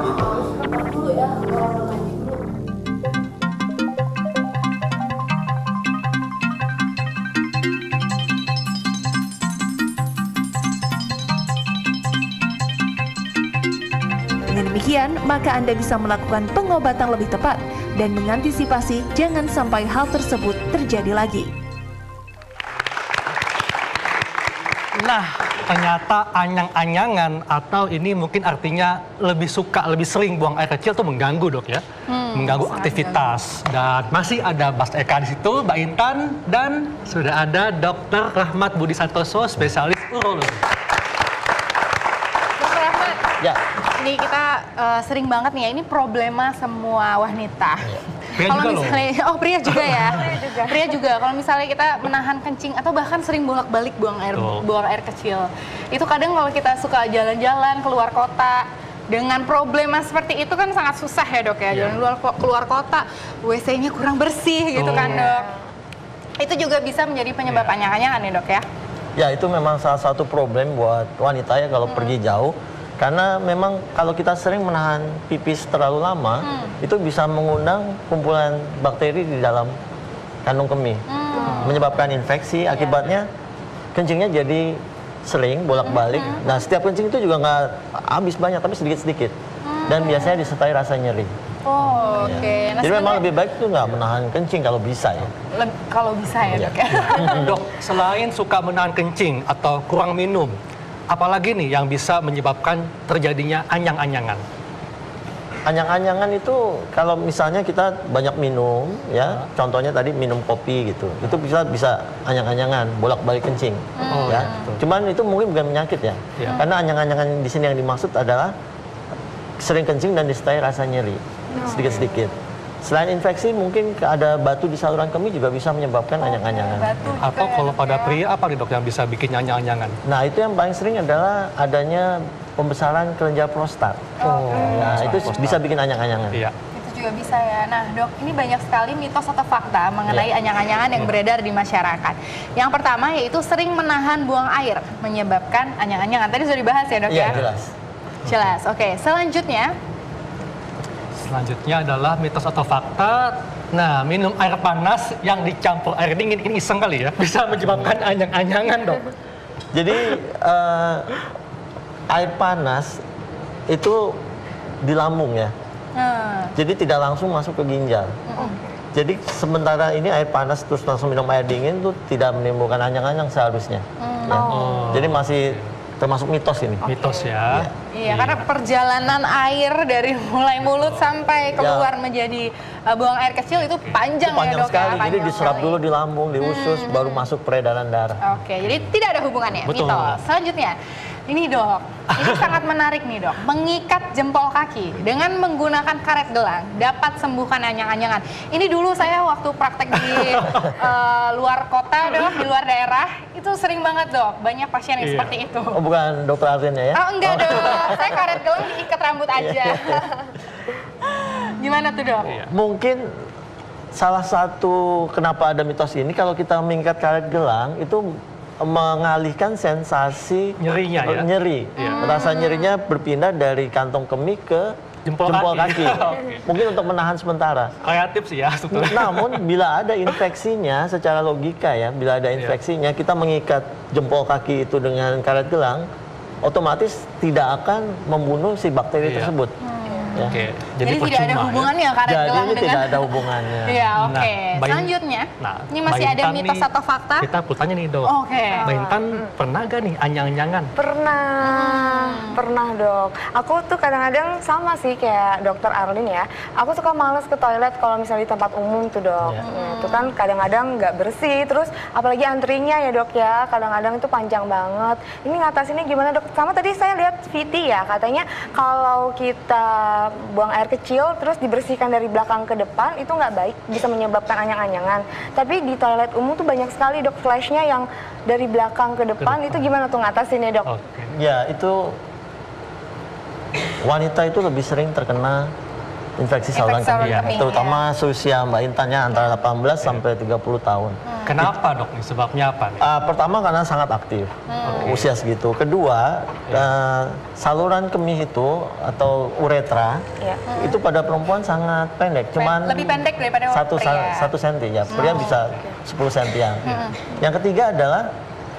harus rekam dulu ya orang ngaji dulu. Dengan demikian, maka Anda bisa melakukan pengobatan lebih tepat dan mengantisipasi jangan sampai hal tersebut terjadi lagi. Nah, ternyata anyang-anyangan atau ini mungkin artinya lebih suka, lebih sering buang air kecil tuh mengganggu, Dok ya. Mengganggu aktivitas. Dan masih ada Mas Eka di situ, Mbak Intan, dan sudah ada Dr. Rahmat Budi Santoso, spesialis urologi. Dr. Rahmat, Ya, ini kita sering banget nih ya, ini problema semua wanita. Pria Kalau juga loh. misalnya, oh pria juga ya, pria juga. Kalau misalnya kita menahan kencing atau bahkan sering bolak-balik buang air kecil, itu kadang kalau kita suka jalan-jalan keluar kota dengan problema seperti itu kan sangat susah ya dok ya. Jalan keluar kota, WC-nya kurang bersih gitu kan dok. Itu juga bisa menjadi penyebab anyang-anyangan ya dok ya. ya itu memang salah satu problem buat wanita ya kalau pergi jauh. Karena memang kalau kita sering menahan pipis terlalu lama, itu bisa mengundang kumpulan bakteri di dalam kandung kemih. Menyebabkan infeksi, akibatnya kencingnya jadi sering, bolak-balik. Nah, setiap kencing itu juga nggak habis banyak, tapi sedikit-sedikit. Dan biasanya disertai rasa nyeri. Oh, Ya. oke. Nah, Jadi memang sebenarnya- lebih baik tuh nggak menahan kencing kalau bisa ya. kalau bisa ya dok ya. Dok, selain suka menahan kencing atau kurang minum, apalagi nih yang bisa menyebabkan terjadinya anyang-anyangan? Anyang-anyangan itu kalau misalnya kita banyak minum ya, contohnya tadi minum kopi gitu, itu bisa anyang-anyangan, bolak-balik kencing ya. Cuman itu mungkin bukan penyakit ya, karena anyang-anyangan di sini yang dimaksud adalah sering kencing dan disertai rasa nyeri sedikit-sedikit. Selain infeksi mungkin ada batu di saluran kemih juga bisa menyebabkan anyang-anyangan. Atau kalau pada pria apa nih dok yang bisa bikin anyang-anyangan? Nah itu yang paling sering adalah adanya pembesaran kelenjar prostat. Nah itu bisa bikin anyang-anyangan. Iya. Itu juga bisa ya. Nah dok, ini banyak sekali mitos atau fakta mengenai anyang-anyangan yang beredar di masyarakat. Yang pertama yaitu sering menahan buang air menyebabkan anyang-anyangan. Tadi sudah dibahas ya dok Iya ya? jelas. Jelas. Oke, selanjutnya Selanjutnya adalah mitos atau fakta. Nah, minum air panas yang dicampur air dingin ini iseng kali ya, bisa menyebabkan anyang-anyangan dok. Jadi air panas itu di lambung ya. Jadi tidak langsung masuk ke ginjal. Jadi sementara ini air panas terus langsung minum air dingin itu tidak menimbulkan anyang-anyang seharusnya. Ya. Jadi masih termasuk mitos ini. Mitos ya. Iya, karena perjalanan air dari mulai mulut sampai keluar menjadi buang air kecil itu panjang, Itu panjang ya dok sekali. ya. Jadi Panjang diserap sekali. dulu di lambung, di usus, baru masuk peredaran darah. Oke, jadi tidak ada hubungannya, Betul. mitos. Selanjutnya, ini dok, ini sangat menarik nih dok. Mengikat jempol kaki dengan menggunakan karet gelang dapat sembuhkan anyang-anyangan. Ini dulu saya waktu praktek di luar kota dok, di luar daerah, itu sering banget dok. Banyak pasien yang seperti itu. Oh bukan dokter Arvin ya? Oh enggak dok, saya karet gelang diikat rambut aja. Gimana tuh dok? Mungkin salah satu kenapa ada mitos ini kalau kita mengikat karet gelang itu mengalihkan sensasi Nyerinya ya? nyeri. Rasa nyerinya berpindah dari kantong kemih ke Jempol kaki. kaki. Oke. Mungkin untuk menahan sementara. Kreatif sih ya sebetulnya. Namun bila ada infeksinya secara logika ya, bila ada infeksinya kita mengikat jempol kaki itu dengan karet gelang, otomatis tidak akan membunuh si bakteri tersebut. Ya. Oke, Jadi tidak ada percuma ya. hubungannya karet Jadi gelang ini dengan... tidak ada hubungannya. Iya, oke. Mbak In- Selanjutnya, Nah, ini masih Mbak ada Intan mitos nih, atau fakta? Kita bertanya nih dok. Oke. Mbak Intan pernah gak nih anyang-anyangan? Pernah dok. Aku tuh kadang-kadang sama sih kayak dokter Arlin ya. Aku suka males ke toilet kalau misalnya di tempat umum tuh dok. Itu kan kadang-kadang nggak bersih. Terus apalagi antrinya ya dok ya. Kadang-kadang itu panjang banget. Ini ngatasinnya gimana dok? Sama tadi saya lihat VT ya. Katanya kalau kita buang air kecil terus dibersihkan dari belakang ke depan itu nggak baik. Bisa menyebabkan anyang-anyangan. Tapi di toilet umum tuh banyak sekali dok flashnya yang dari belakang ke depan. Itu gimana tuh ngatasinnya dok? Oke. Ya, itu wanita itu lebih sering terkena infeksi saluran Infeksi saluran kemih, kemih, terutama seusia Mbak Intan ya antara 18 sampai 30 tahun. Kenapa dok nih? Sebabnya apa nih? Pertama karena sangat aktif usia segitu. Kedua saluran kemih itu atau uretra itu pada perempuan sangat pendek, cuman lebih pendek daripada pria. 1 senti ya. Pria bisa 10 sentian. Yang ketiga adalah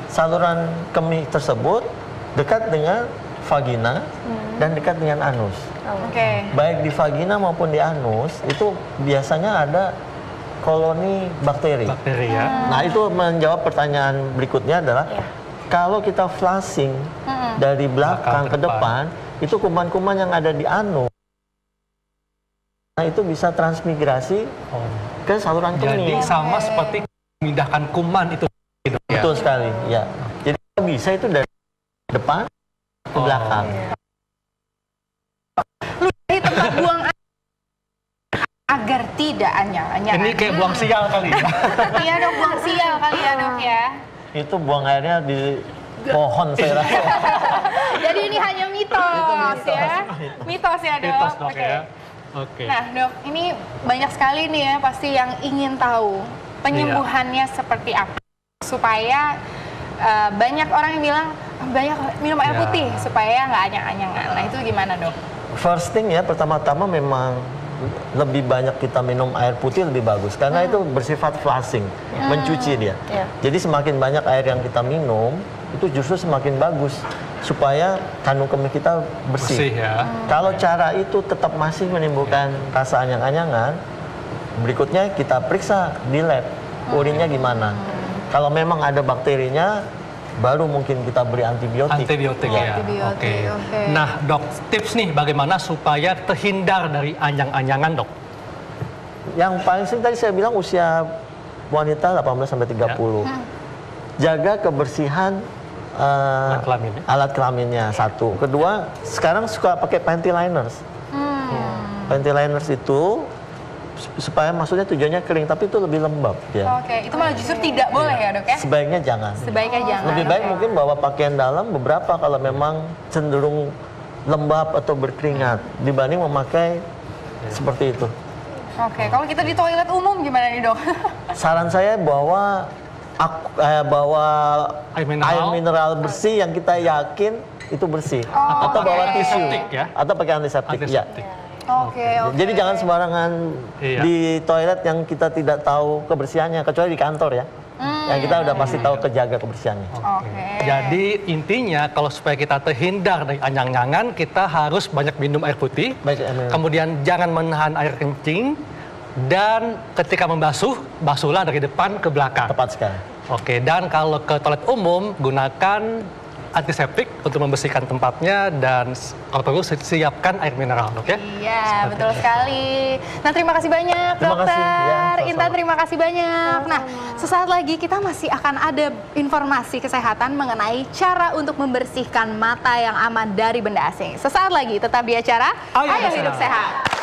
saluran kemih tersebut dekat dengan vagina dan dekat dengan anus. Baik di vagina maupun di anus itu biasanya ada koloni bakteri. Bakteri ya. Nah itu menjawab pertanyaan berikutnya adalah kalau kita flushing dari belakang ke depan, itu kuman-kuman yang ada di anus, nah itu bisa transmigrasi ke saluran kemih. Jadi sama seperti memindahkan kuman itu. Betul sekali, ya. Jadi bisa itu dari depan ke belakang. Lu dari tempat buang air agar tidak anyang-anyang. Ini kayak buang sial kali ya. Iya dok, buang sial kali ya dok ya. Itu buang airnya di pohon saya rasa. Jadi ini hanya mitos ya. Mitos ya dok. Mitos dok Oke. ya. Oke. Nah dok, ini banyak sekali nih ya pasti yang ingin tahu penyembuhannya seperti apa. Supaya banyak orang yang bilang banyak minum air putih supaya nggak anyang-anyangan. Nah itu gimana dok? First thing ya, pertama-tama memang lebih banyak kita minum air putih lebih bagus karena itu bersifat flushing, mencuci dia. Jadi semakin banyak air yang kita minum itu justru semakin bagus supaya kandung kemih kita bersih. Ya. Kalau cara itu tetap masih menimbulkan rasa anyang-anyangan, berikutnya kita periksa di lab urinnya gimana. Kalau memang ada bakterinya, baru mungkin kita beri antibiotik. Antibiotik ya. Oke. Nah dok, tips nih bagaimana supaya terhindar dari anyang-anyangan dok? Yang paling sering tadi saya bilang usia wanita 18 sampai 30. Jaga kebersihan alat kelaminnya satu. Kedua, sekarang suka pakai panty liners. Panty liners itu supaya maksudnya tujuannya kering, tapi itu lebih lembab ya. Oke, itu malah justru tidak boleh ya dok ya? Sebaiknya jangan. Sebaiknya jangan. Lebih baik mungkin bawa pakaian dalam beberapa kalau memang cenderung lembab atau berkeringat dibanding memakai seperti itu. Oke, kalau kita di toilet umum gimana nih dok? Saran saya bawa air mineral bersih yang kita yakin itu bersih, atau bawa tisu, ya? atau pakai antiseptik. Ya. Oke. Jadi jangan sembarangan di toilet yang kita tidak tahu kebersihannya, kecuali di kantor ya. Yang kita udah pasti tahu kejaga kebersihannya. Jadi intinya kalau supaya kita terhindar dari anyang-anyangan, kita harus banyak minum air putih. Kemudian jangan menahan air kencing. Dan ketika membasuh, basuhlah dari depan ke belakang. Tepat sekali. Oke, dan kalau ke toilet umum, gunakan antiseptik untuk membersihkan tempatnya dan kalau perlu siapkan air mineral, oke? Iya, betul sekali. Nah, terima kasih banyak, Terima dokter. kasih. Ya, Intan, terima kasih banyak. Nah, sesaat lagi kita masih akan ada informasi kesehatan mengenai cara untuk membersihkan mata yang aman dari benda asing. Sesaat lagi, tetap di acara Ayo Hidup Sehat.